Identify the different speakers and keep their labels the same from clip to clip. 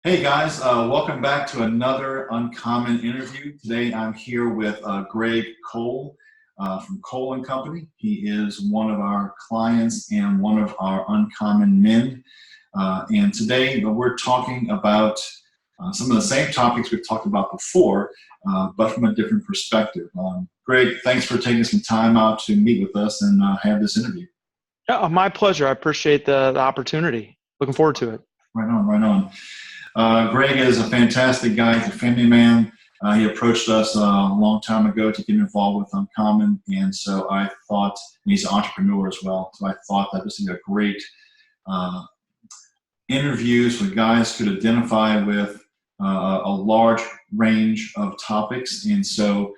Speaker 1: Hey guys, welcome back to another Uncommon interview. Today I'm here with Gregg Cole from Cole and Company. He is one of our clients and one of our Uncommon men. And today we're talking about some of the same topics we've talked about before, but from a different perspective. Greg, thanks for taking some time out to meet with us and have this interview.
Speaker 2: Yeah, my pleasure. I appreciate the opportunity. Looking forward to it.
Speaker 1: Right on, right on. Greg is a fantastic guy. He's a family man. He approached us a long time ago to get involved with Uncommon, and so I thought, and he's an entrepreneur as well, so I thought that this would be a great uh, interviews where guys could identify with a large range of topics. And so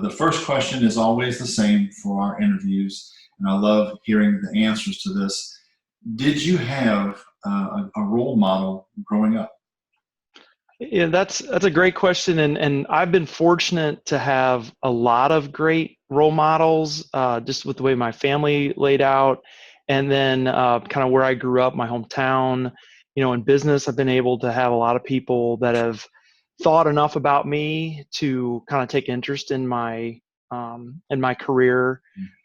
Speaker 1: the first question is always the same for our interviews, and I love hearing the answers to this. Did you have a role model growing up?
Speaker 2: Yeah, that's a great question, and I've been fortunate to have a lot of great role models, just with the way my family laid out, and then kind of where I grew up, my hometown. In business, I've been able to have a lot of people that have thought enough about me to kind of take interest in my career.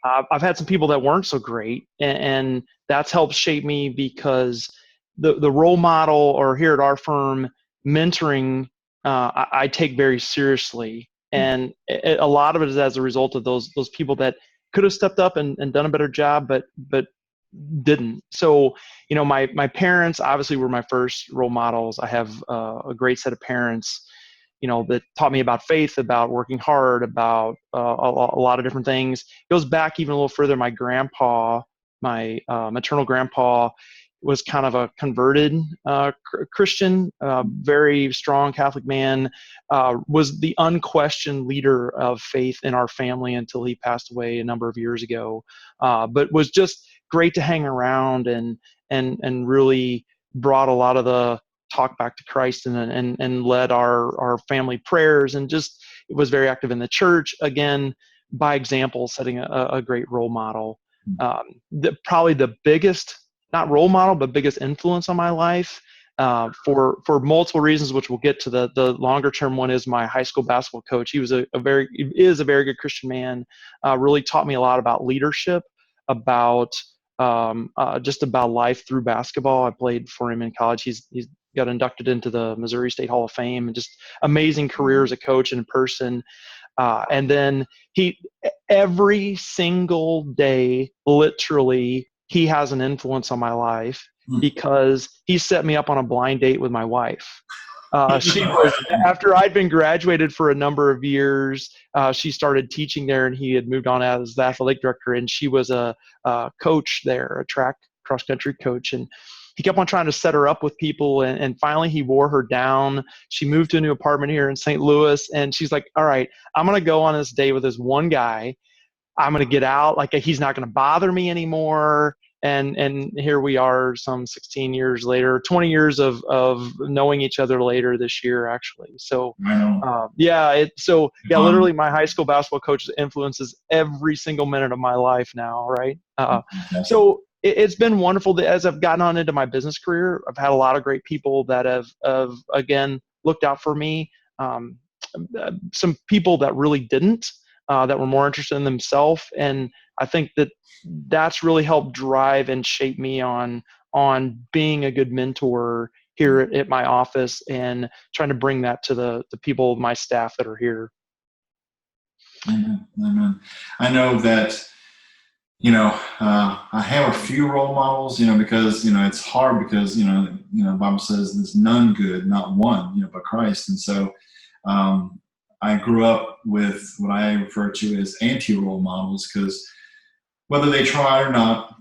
Speaker 2: I've had some people that weren't so great, and that's helped shape me because the role model, or here at our firm, mentoring, I take very seriously, and a lot of it is as a result of those people that could have stepped up and done a better job, but didn't. So, my parents obviously were my first role models. I have a great set of parents, that taught me about faith, about working hard, about a lot of different things. It goes back even a little further. My grandpa, my maternal grandpa, was kind of a converted Christian, very strong Catholic man, was the unquestioned leader of faith in our family until he passed away a number of years ago. But was just great to hang around, and really brought a lot of the talk back to Christ, and led our family prayers, and just was very active in the church, again, by example, setting a great role model. Probably the biggest, not role model, but biggest influence on my life, for multiple reasons, which we'll get to. The longer term one is my high school basketball coach. He was he is a very good Christian man. Really taught me a lot about leadership, about just about life through basketball. I played for him in college. He's got inducted into the Missouri State Hall of Fame, and just amazing career as a coach and in person. And then every single day, literally, he has an influence on my life because he set me up on a blind date with my wife. She was, after I'd been graduated for a number of years, she started teaching there, and he had moved on as the athletic director, and she was a coach there, a track cross country coach. And he kept on trying to set her up with people, and finally he wore her down. She moved to a new apartment here in St. Louis, and she's like, all right, I'm going to go on this date with this one guy. I'm going to get out. Like, he's not going to bother me anymore. And here we are, some 16 years later, 20 years of knowing each other later this year, actually. So, literally my high school basketball coach influences every single minute of my life now. Right. So it's been wonderful that as I've gotten on into my business career, I've had a lot of great people that have again, looked out for me. Some people that really didn't, that were more interested in themselves. And I think that's really helped drive and shape me on being a good mentor here at my office, and trying to bring that to the people of my staff that are here.
Speaker 1: Amen. Amen. I know that, I have a few role models, because, it's hard because, the Bible says there's none good, not one, but Christ. And so I grew up with what I refer to as anti-role models, because whether they try or not,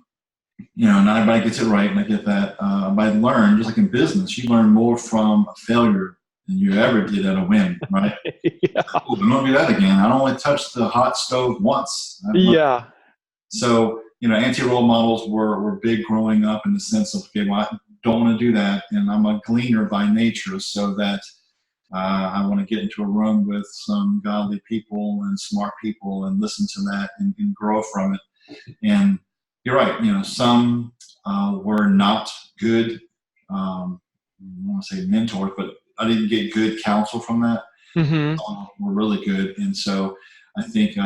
Speaker 1: not everybody gets it right, and I get that. But I learned, just like in business, you learn more from a failure than you ever did at a win, right?
Speaker 2: Yeah.
Speaker 1: Oh, don't do that again. I don't only touched the hot stove once.
Speaker 2: Yeah.
Speaker 1: So, anti-role models were big growing up, in the sense of, okay, well, I don't want to do that, and I'm a gleaner by nature, so that I want to get into a room with some godly people and smart people and listen to that, and grow from it. And you're right, some were not good want to say mentors, but I didn't get good counsel from that.
Speaker 2: Mm-hmm.
Speaker 1: Were really good. And so I think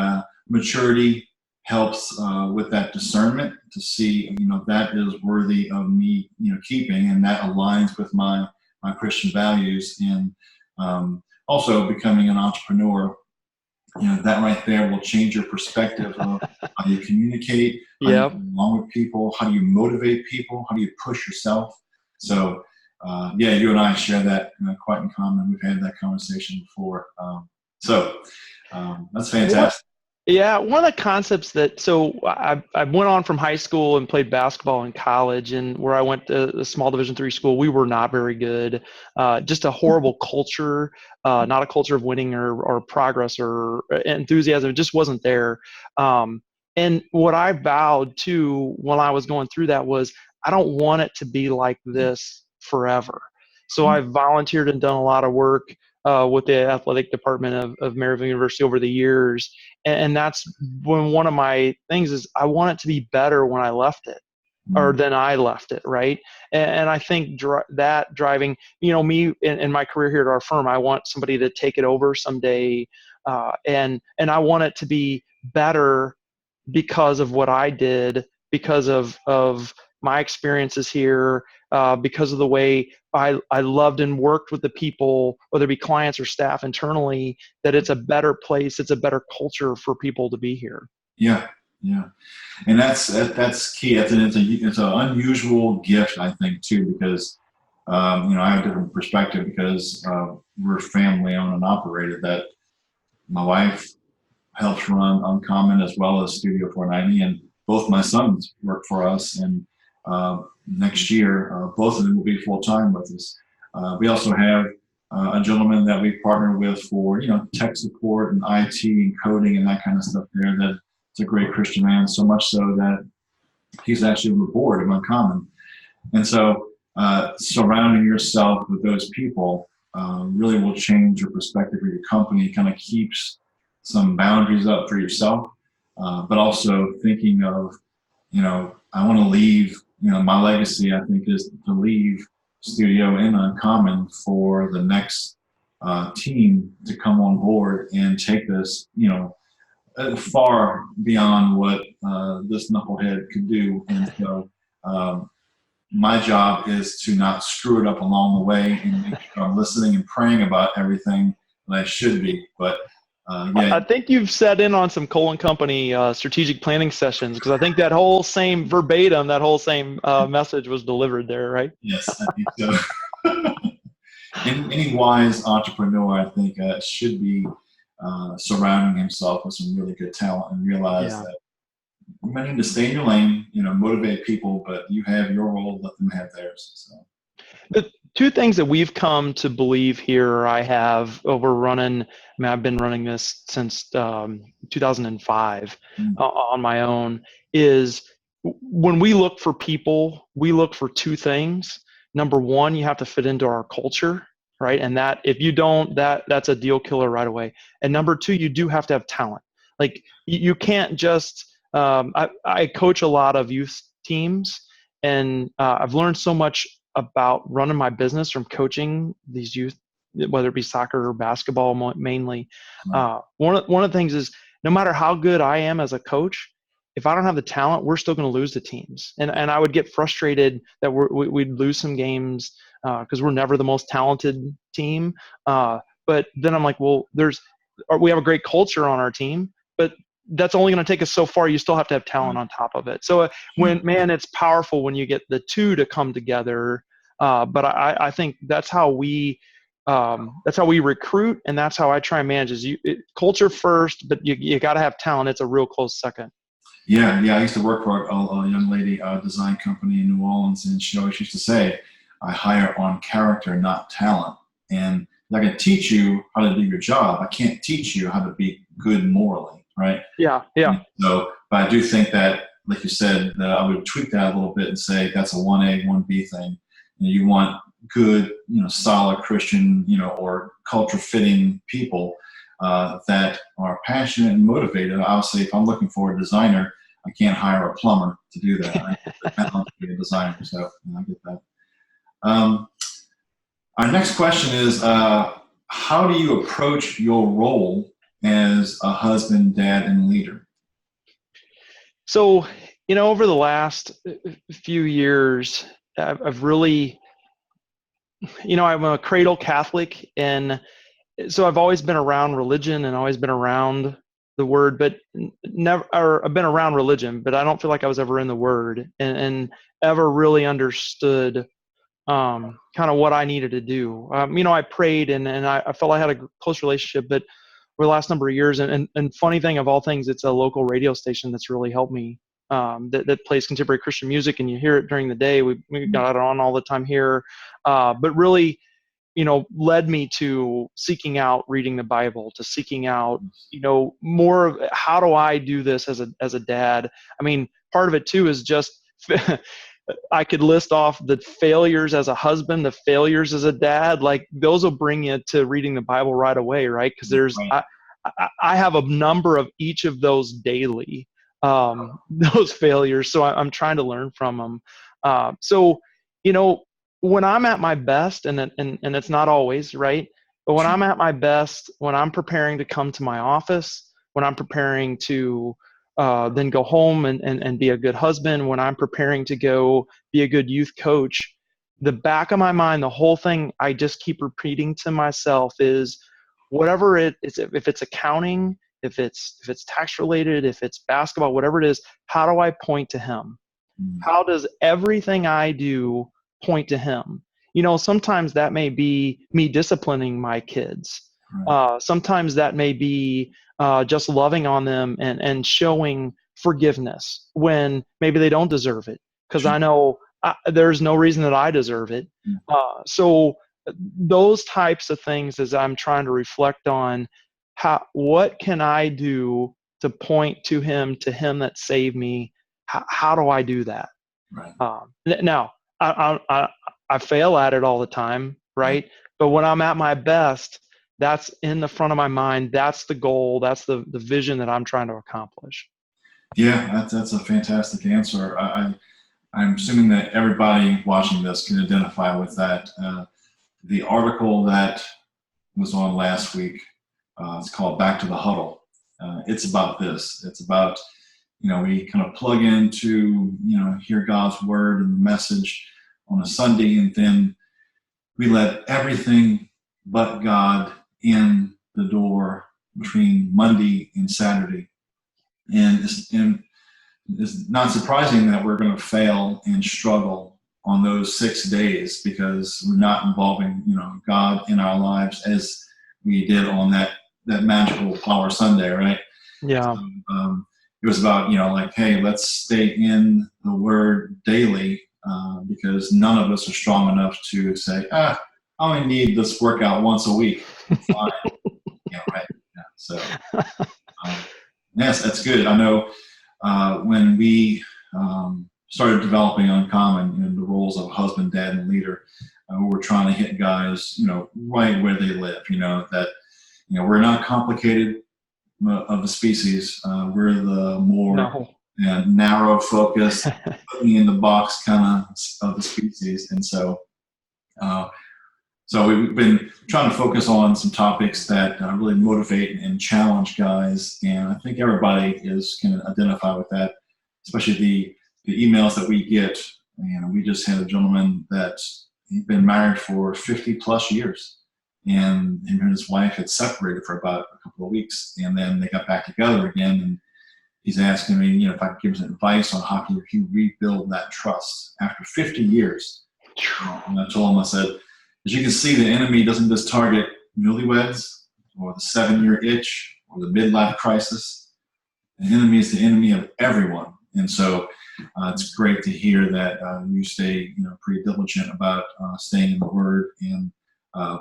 Speaker 1: maturity helps with that discernment to see, that is worthy of me, keeping, and that aligns with my Christian values. And also becoming an entrepreneur, that right there will change your perspective of how you communicate, how you
Speaker 2: Yep.
Speaker 1: get along with people, how do you motivate people, how do you push yourself. So, yeah, you and I share that quite in common. We've had that conversation before. That's
Speaker 2: What?
Speaker 1: fantastic.
Speaker 2: Yeah, one of the concepts that I went on from high school and played basketball in college, and where I went to a small Division III school, we were not very good. Just a horrible culture, not a culture of winning or progress or enthusiasm. It just wasn't there. And what I vowed to when I was going through that was I don't want it to be like this forever. So I volunteered and done a lot of work with the athletic department of Maryville University over the years. And that's when one of my things is I want it to be better when I left it or than I left it, right? And I think that driving, me in my career here at our firm, I want somebody to take it over someday, and I want it to be better because of what I did, because of my experiences here, because of the way I loved and worked with the people, whether it be clients or staff internally, that it's a better place, it's a better culture for people to be here.
Speaker 1: Yeah, yeah, and that's key. It's an unusual gift, I think, too, because I have a different perspective because we're family owned and operated. That my wife helps run Uncommon as well as Studio 490, and both my sons work for us. And next year, both of them will be full time with us. We also have a gentleman that we partner with for tech support and IT and coding and that kind of stuff. That's a great Christian man, so much so that he's actually on the board of Uncommon. And so, surrounding yourself with those people really will change your perspective of your company. It kind of keeps some boundaries up for yourself, but also thinking of, I want to leave, my legacy, I think, is to leave Studio in Uncommon for the next team to come on board and take this, far beyond what this knucklehead could do. And so, my job is to not screw it up along the way and make sure I'm listening and praying about everything that I should be. But yeah.
Speaker 2: I think you've set in on some Cole and Company strategic planning sessions, because I think that whole same verbatim, that whole same message was delivered there, right?
Speaker 1: Yes, I think so. Any wise entrepreneur, I think, should be surrounding himself with some really good talent and realize that you might need to stay in your lane, motivate people, but you have your role, let them have theirs. So.
Speaker 2: The two things that we've come to believe here, I've been running this since 2005 on my own, is when we look for people, we look for two things. Number one, you have to fit into our culture, right? And that if you don't, that's a deal killer right away. And number two, you do have to have talent. Like you can't just, I coach a lot of youth teams, and I've learned so much about running my business from coaching these youth, whether it be soccer or basketball mainly. One of the things is no matter how good I am as a coach, if I don't have the talent, we're still going to lose the teams. And I would get frustrated that we'd lose some games because we're never the most talented team. But then I'm like, well, we have a great culture on our team, but that's only going to take us so far. You still have to have talent on top of it. So it's powerful when you get the two to come together. But I think that's how we recruit, and that's how I try and manage is culture first, but you got to have talent. It's a real close second.
Speaker 1: Yeah. I used to work for a young lady design company in New Orleans, and she always used to say, I hire on character, not talent. And I can teach you how to do your job. I can't teach you how to be good morally, right?
Speaker 2: Yeah.
Speaker 1: And so, but I do think that, like you said, I would tweak that a little bit and say that's a 1A, 1B thing. You want good, solid Christian, or culture fitting people that are passionate and motivated. Obviously, if I'm looking for a designer, I can't hire a plumber to do that. I have the talent to be a designer, so I get that. Our next question is, how do you approach your role as a husband, dad, and leader?
Speaker 2: So, over the last few years, I've really, I'm a cradle Catholic, and so I've always been around religion and always been around the word, but never, or I've been around religion, but I don't feel like I was ever in the word and ever really understood kind of what I needed to do. I prayed and I felt I had a close relationship, but over the last number of years, and funny thing of all things, it's a local radio station that's really helped me. That plays contemporary Christian music, and you hear it during the day. We got it on all the time here, but really, led me to seeking out reading the Bible, to seeking out, more of how do I do this as a dad. I mean, part of it too is just I could list off the failures as a husband, the failures as a dad. Like those will bring you to reading the Bible right away, right? Because
Speaker 1: Right.
Speaker 2: I have a number of each of those daily, those failures. So I'm trying to learn from them. So, you know, when I'm at my best, and it's not always right, but when I'm at my best, when I'm preparing to come to my office, when I'm preparing to then go home and be a good husband, when I'm preparing to go be a good youth coach, the back of my mind, the whole thing I just keep repeating to myself is whatever it is, if it's accounting, if it's tax related, if it's basketball, whatever it is, how do I point to him?
Speaker 1: Mm,
Speaker 2: How does everything I do point to him? Sometimes that may be me disciplining my kids.
Speaker 1: right.
Speaker 2: Sometimes that may be just loving on them and showing forgiveness when maybe they don't deserve it. Because I know there's no reason that I deserve it.
Speaker 1: Mm,
Speaker 2: So those types of things, as I'm trying to reflect on, what can I do to point to him that saved me? How do I do that?
Speaker 1: right.
Speaker 2: Now, I fail at it all the time,
Speaker 1: Yeah.
Speaker 2: right? But when I'm at my best, that's in the front of my mind. That's the goal. That's the vision that I'm trying to accomplish.
Speaker 1: Yeah, that's a fantastic answer. I'm assuming that everybody watching this can identify with that. The article that was on last week, it's called Back to the Huddle. It's about this. It's about, we kind of plug into, hear God's word and the message on a Sunday, and then we let everything but God in the door between Monday and Saturday. And it's not surprising that we're going to fail and struggle on those 6 days because we're not involving, God in our lives as we did on that magical Power Sunday, right?
Speaker 2: Yeah.
Speaker 1: So, it was about, like, hey, let's stay in the Word daily because none of us are strong enough to say, I only need this workout once a week. I'm fine. Yeah, right. Yeah. So, yes, that's good. I know when we started developing Uncommon in the roles of husband, dad, and leader, we were trying to hit guys, right where they live. That we're not complicated of the species. We're the more
Speaker 2: No.
Speaker 1: narrow focus, put me in the box kind of the species, and uh, so we've been trying to focus on some topics that really motivate and challenge guys, and I think everybody can identify with that, especially the emails that we get. We just had a gentleman that he'd been married for 50 plus years, and him and his wife had separated for about a couple of weeks, and then they got back together again, and he's asking me, if I could give him advice on how can he rebuild that trust after 50 years. And I told him, I said, as you can see, the enemy doesn't just target newlyweds or the 7-year itch or the midlife crisis. The enemy is the enemy of everyone. And so it's great to hear that you stay, pretty diligent about staying in the Word and uh,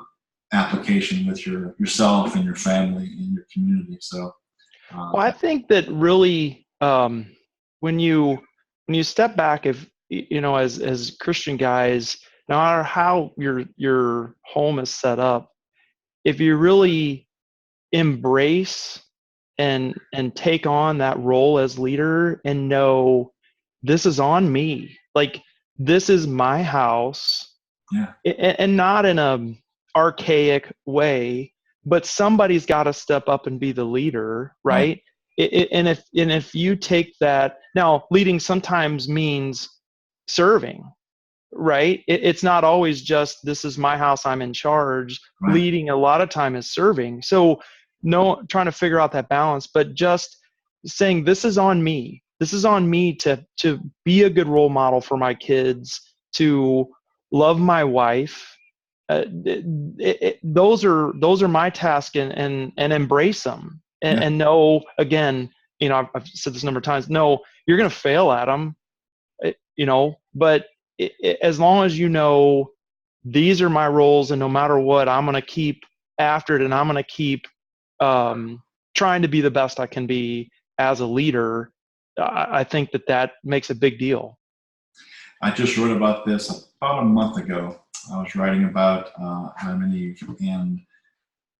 Speaker 1: application with yourself and your family and your community. So,
Speaker 2: Well, I think that really, when you step back, if as Christian guys, no matter how your home is set up, if you really embrace and take on that role as leader and know this is on me, like this is my house,
Speaker 1: Yeah.
Speaker 2: and not in a archaic way, but somebody's got to step up and be the leader,
Speaker 1: Right.
Speaker 2: right? And if you take that, now leading sometimes means serving, right? It's not always just this is my house, I'm in charge.
Speaker 1: Right.
Speaker 2: Leading a lot of time is serving. So no, trying to figure out that balance, but just saying this is on me. This is on me to be a good role model for my kids, to love my wife. Those are my task, and embrace them,
Speaker 1: Yeah.
Speaker 2: and know, again, I've said this a number of times. No, you're going to fail at them, but as long as you know these are my roles, and no matter what, I'm going to keep after it, and I'm going to keep trying to be the best I can be as a leader. I think that makes a big deal.
Speaker 1: I just wrote about this about a month ago. I was writing about Adam and Eve, and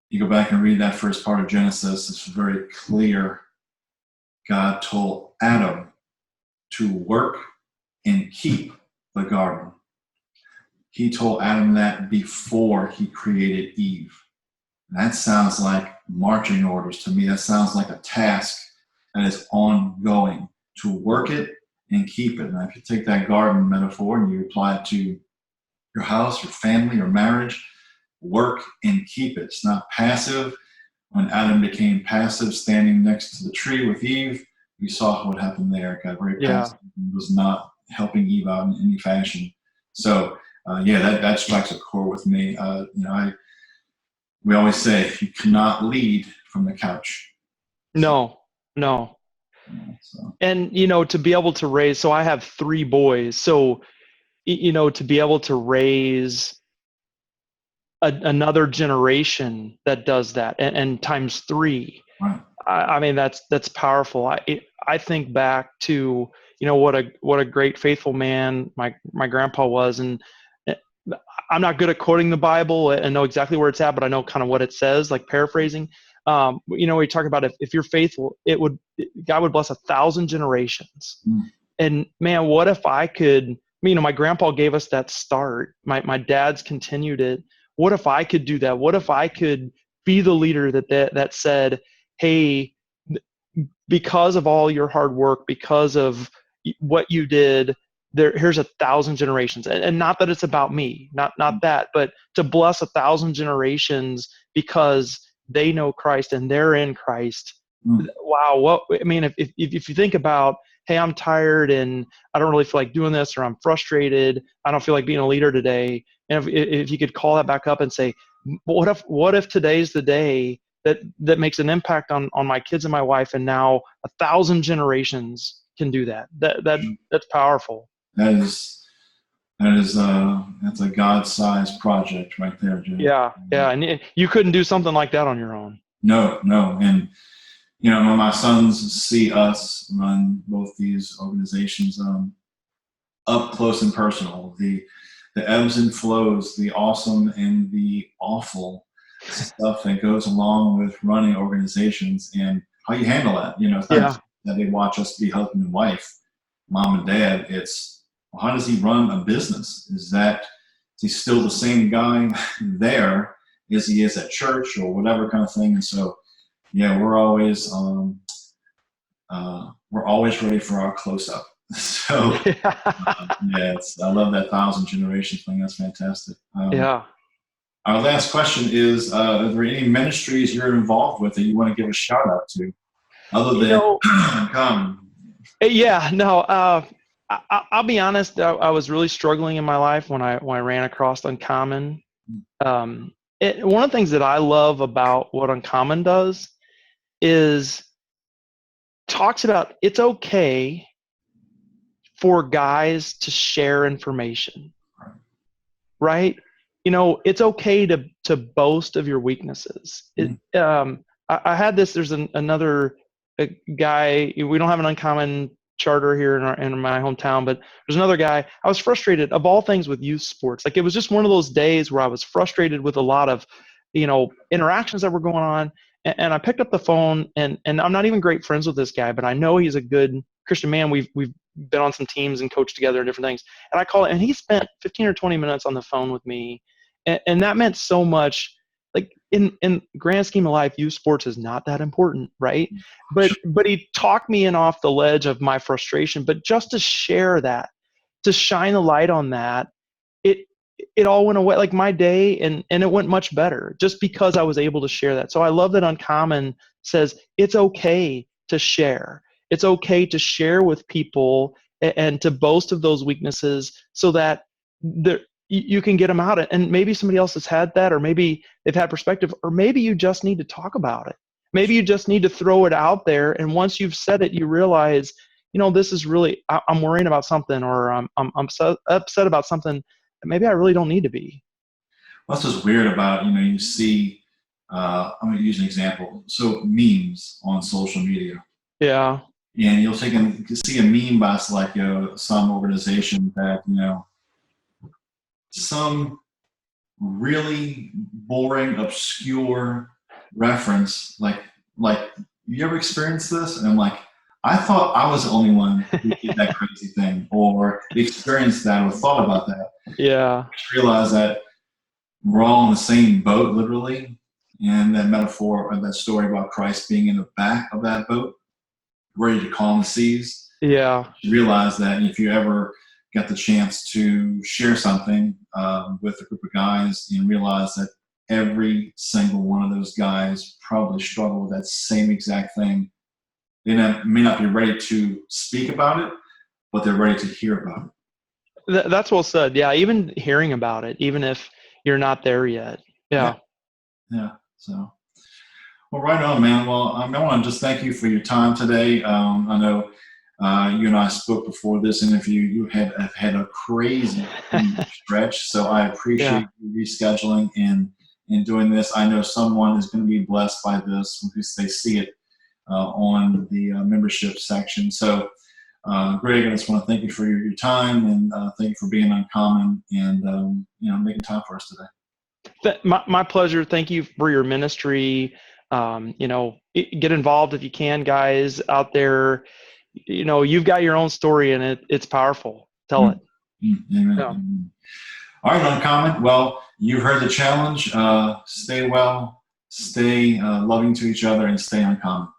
Speaker 1: you go back and read that first part of Genesis. It's very clear. God told Adam to work and keep the garden. He told Adam that before he created Eve. That sounds like marching orders to me. That sounds like a task that is ongoing, to work it and keep it. Now, if you take that garden metaphor and you apply it to your house, your family, your marriage, work and keep it. It's not passive. When Adam became passive, standing next to the tree with Eve, we saw what happened there. It got very passive and was not helping Eve out in any fashion. So, that strikes a chord with me. We always say you cannot lead from the couch.
Speaker 2: No, no.
Speaker 1: So.
Speaker 2: And, to be able to raise, so I have 3 boys. So, to be able to raise another generation that does that, and times 3,
Speaker 1: Right.
Speaker 2: I mean, that's powerful. I think back to, what a great faithful man my grandpa was. And I'm not good at quoting the Bible and know exactly where it's at, but I know kind of what it says, like paraphrasing. We talk about if you're faithful, God would bless 1,000 generations.
Speaker 1: Mm.
Speaker 2: And man, what if I could, my grandpa gave us that start. My dad's continued it. What if I could do that? What if I could be the leader that said, hey, because of all your hard work, because of what you did, here's 1,000 generations. And not that it's about me, not that, but to bless 1,000 generations because they know Christ and they're in Christ. Wow. If you think about, hey, I'm tired and I don't really feel like doing this, or I'm frustrated, I don't feel like being a leader today. And if you could call that back up and say, what if today's the day that makes an impact on my kids and my wife, and now 1,000 generations can do that. That's powerful.
Speaker 1: That's a God-sized project right there, Jim.
Speaker 2: Yeah, and you couldn't do something like that on your own.
Speaker 1: No, and when my sons see us run both these organizations up close and personal, the ebbs and flows, the awesome and the awful stuff that goes along with running organizations, and how you handle that. It's not just that they watch us be husband and wife, mom and dad. It's, well, how does he run a business? Is he still the same guy there as he is at church, or whatever kind of thing? And so, we're always ready for our close up. So I love that 1,000 generations thing. That's fantastic. Our last question is: are there any ministries you're involved with that you want to give a shout out to, other than Uncommon?
Speaker 2: Yeah, no. I'll be honest. I was really struggling in my life when I ran across Uncommon. One of the things that I love about what Uncommon does is talks about it's okay for guys to share information, right? It's okay to boast of your weaknesses. I had this. There's another guy. We don't have an Uncommon charter here in my hometown, but there's another guy. I was frustrated, of all things, with youth sports. Like, it was just one of those days where I was frustrated with a lot of interactions that were going on. And I picked up the phone, and I'm not even great friends with this guy, but I know he's a good Christian man. We've been on some teams and coached together and different things. And I call it, and he spent 15 or 20 minutes on the phone with me. And that meant so much. Like in grand scheme of life, youth sports is not that important, right? But he talked me in off the ledge of my frustration. But just to share that, to shine the light on that, it it all went away, like my day, and it went much better just because I was able to share that. So I love that Uncommon says it's okay to share. It's okay to share with people and to boast of those weaknesses so that you can get them out. And maybe somebody else has had that, or maybe they've had perspective, or maybe you just need to talk about it. Maybe you just need to throw it out there. And once you've said it, you realize, this is really, I'm worrying about something, or I'm so upset about something that maybe I really don't need to be.
Speaker 1: What's just weird about, you see, I'm going to use an example. So memes on social media.
Speaker 2: Yeah.
Speaker 1: And you can see a meme by like some organization that, some really boring, obscure reference, like you ever experienced this? And I'm like, I thought I was the only one who did that crazy thing or experienced that or thought about that.
Speaker 2: Yeah.
Speaker 1: I just realized that we're all in the same boat, literally. And that metaphor of that story about Christ being in the back of that boat, ready to calm the seas.
Speaker 2: Yeah.
Speaker 1: You realize that if you ever got the chance to share something with a group of guys, and realize that every single one of those guys probably struggle with that same exact thing. They may not be ready to speak about it, but they're ready to hear about it.
Speaker 2: That's well said. Yeah. Even hearing about it, even if you're not there yet. Yeah.
Speaker 1: Yeah. So, well, right on, man. Well, I want to just thank you for your time today. I know you and I spoke before this interview. You have had a crazy stretch, so I appreciate you rescheduling and doing this. I know someone is going to be blessed by this because they see it on the membership section. So, Greg, I just want to thank you for your time, and thank you for being Uncommon and making time for us today.
Speaker 2: My pleasure. Thank you for your ministry. Get involved if you can, guys out there. You've got your own story, and it's powerful. Tell it.
Speaker 1: Amen.
Speaker 2: Yeah.
Speaker 1: Amen. All right, Uncommon. Well, you've heard the challenge. Stay well, stay loving to each other, and stay uncommon.